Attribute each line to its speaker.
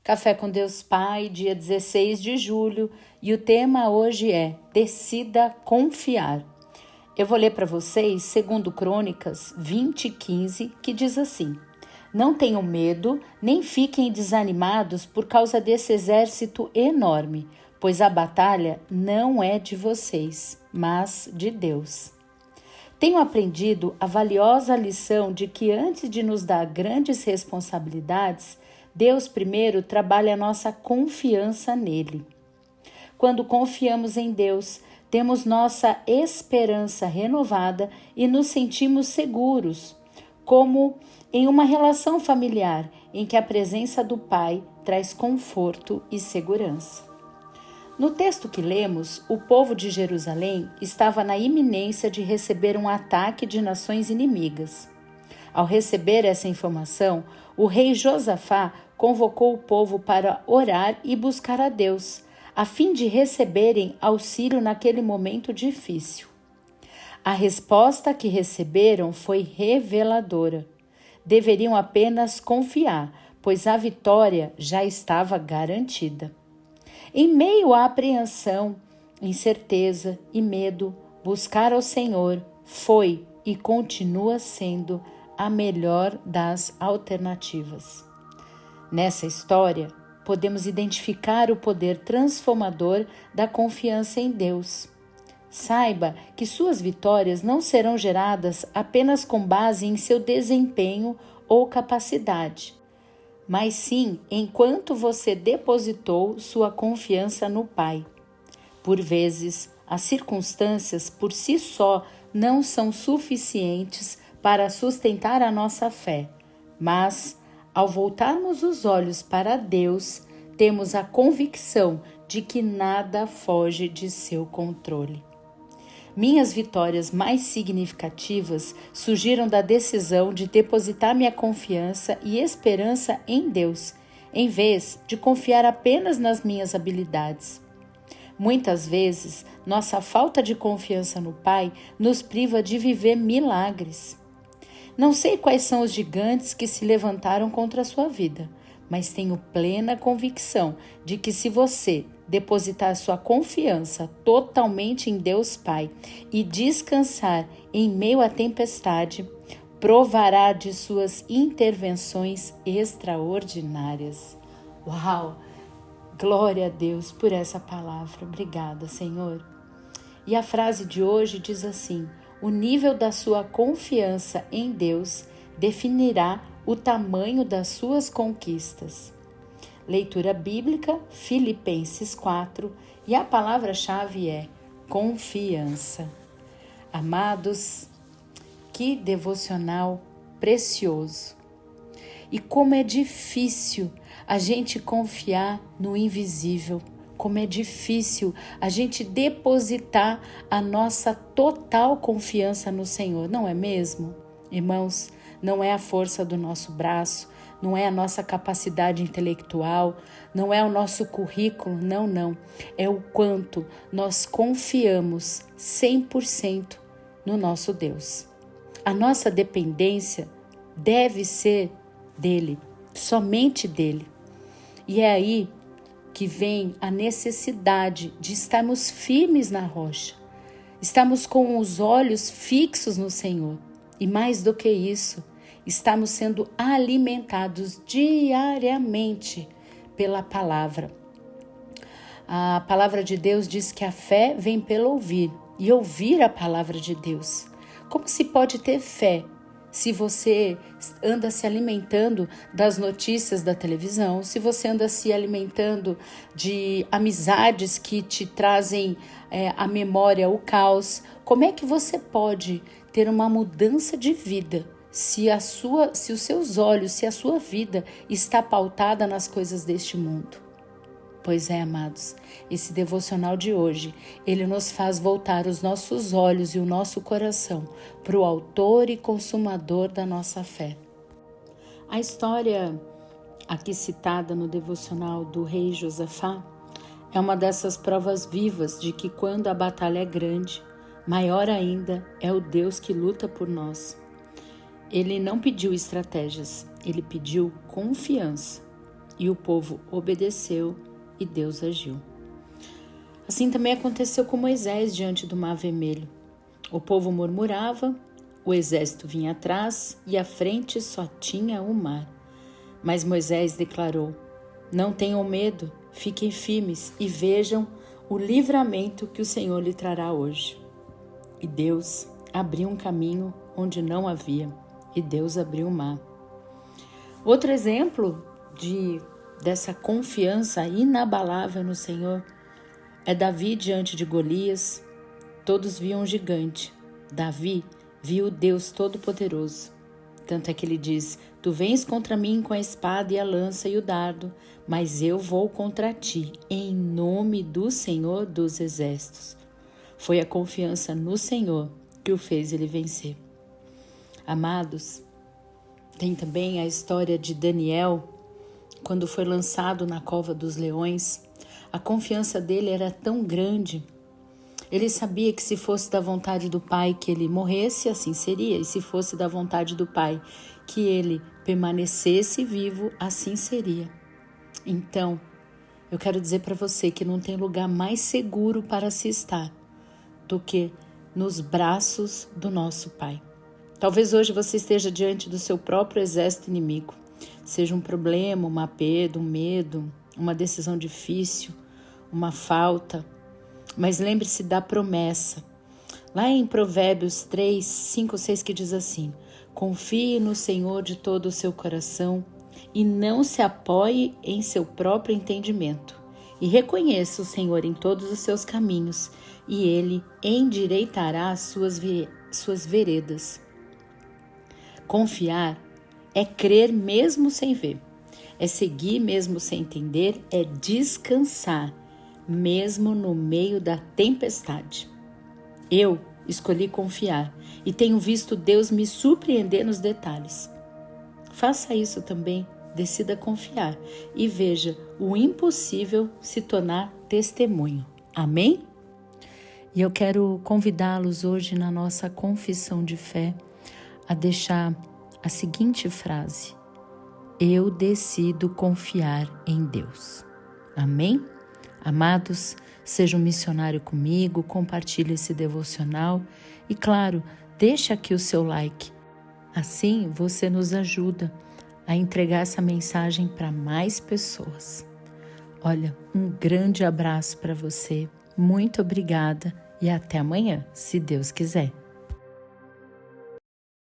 Speaker 1: Café com Deus Pai, dia 16 de julho, e o tema hoje é Decida Confiar. Eu vou ler para vocês, segundo Crônicas 20:15, que diz assim: Não tenham medo, nem fiquem desanimados por causa desse exército enorme, pois a batalha não é de vocês, mas de Deus. Tenho aprendido a valiosa lição de que antes de nos dar grandes responsabilidades, Deus primeiro trabalha a nossa confiança nele. Quando confiamos em Deus, temos nossa esperança renovada e nos sentimos seguros, como em uma relação familiar em que a presença do Pai traz conforto e segurança. No texto que lemos, o povo de Jerusalém estava na iminência de receber um ataque de nações inimigas. Ao receber essa informação, o rei Josafá convocou o povo para orar e buscar a Deus, a fim de receberem auxílio naquele momento difícil. A resposta que receberam foi reveladora. Deveriam apenas confiar, pois a vitória já estava garantida. Em meio à apreensão, incerteza e medo, buscar ao Senhor foi e continua sendo a melhor das alternativas. Nessa história, podemos identificar o poder transformador da confiança em Deus. Saiba que suas vitórias não serão geradas apenas com base em seu desempenho ou capacidade, mas sim enquanto você depositou sua confiança no Pai. Por vezes, as circunstâncias por si só não são suficientes para sustentar a nossa fé, mas, ao voltarmos os olhos para Deus, temos a convicção de que nada foge de seu controle. Minhas vitórias mais significativas surgiram da decisão de depositar minha confiança e esperança em Deus, em vez de confiar apenas nas minhas habilidades. Muitas vezes, nossa falta de confiança no Pai nos priva de viver milagres. Não sei quais são os gigantes que se levantaram contra a sua vida, mas tenho plena convicção de que se você depositar sua confiança totalmente em Deus Pai e descansar em meio à tempestade, provará de suas intervenções extraordinárias. Uau! Glória a Deus por essa palavra. Obrigada, Senhor. E a frase de hoje diz assim: o nível da sua confiança em Deus definirá o tamanho das suas conquistas. Leitura bíblica, Filipenses 4, e a palavra-chave é confiança. Amados, que devocional precioso! E como é difícil a gente confiar no invisível, como é difícil a gente depositar a nossa total confiança no Senhor, não é mesmo? Irmãos, não é a força do nosso braço, não é a nossa capacidade intelectual, não é o nosso currículo, não. É o quanto nós confiamos 100% no nosso Deus. A nossa dependência deve ser dele, somente dele. E é aí que vem a necessidade de estarmos firmes na rocha, estarmos com os olhos fixos no Senhor. E mais do que isso, estamos sendo alimentados diariamente pela palavra. A palavra de Deus diz que a fé vem pelo ouvir e ouvir a palavra de Deus. Como se pode ter fé se você anda se alimentando das notícias da televisão, se você anda se alimentando de amizades que te trazem à memória o caos? Como é que você pode ter uma mudança de vida se os seus olhos, se a sua vida está pautada nas coisas deste mundo? Pois é, amados, esse devocional de hoje, ele nos faz voltar os nossos olhos e o nosso coração para o autor e consumador da nossa fé. A história aqui citada no devocional do rei Josafá é uma dessas provas vivas de que quando a batalha é grande, maior ainda é o Deus que luta por nós. Ele não pediu estratégias, ele pediu confiança. E o povo obedeceu e Deus agiu. Assim também aconteceu com Moisés diante do Mar Vermelho. O povo murmurava, o exército vinha atrás e à frente só tinha o mar. Mas Moisés declarou: não tenham medo, fiquem firmes e vejam o livramento que o Senhor lhe trará hoje. E Deus abriu um caminho onde não havia, e Deus abriu o mar. Outro exemplo dessa confiança inabalável no Senhor é Davi diante de Golias. Todos viam um gigante. Davi viu o Deus Todo-Poderoso. Tanto é que ele diz: tu vens contra mim com a espada e a lança e o dardo, mas eu vou contra ti, em nome do Senhor dos Exércitos. Foi a confiança no Senhor que o fez ele vencer. Amados, tem também a história de Daniel, quando foi lançado na cova dos leões. A confiança dele era tão grande. Ele sabia que se fosse da vontade do Pai que ele morresse, assim seria. E se fosse da vontade do Pai que ele permanecesse vivo, assim seria. Então, eu quero dizer para você que não tem lugar mais seguro para se estar do que nos braços do nosso Pai. Talvez hoje você esteja diante do seu próprio exército inimigo. Seja um problema, uma perda, um medo, uma decisão difícil, uma falta. Mas lembre-se da promessa. Lá em Provérbios 3, 5, 6, que diz assim: confie no Senhor de todo o seu coração e não se apoie em seu próprio entendimento. E reconheça o Senhor em todos os seus caminhos, e Ele endireitará as suas veredas. Confiar é crer mesmo sem ver, é seguir mesmo sem entender, é descansar mesmo no meio da tempestade. Eu escolhi confiar e tenho visto Deus me surpreender nos detalhes. Faça isso também, decida confiar e veja o impossível se tornar testemunho. Amém? E eu quero convidá-los hoje na nossa confissão de fé a deixar a seguinte frase: eu decido confiar em Deus. Amém? Amados, seja um missionário comigo, compartilhe esse devocional e, claro, deixa aqui o seu like. Assim você nos ajuda a entregar essa mensagem para mais pessoas. Olha, um grande abraço para você, muito obrigada e até amanhã, se Deus quiser.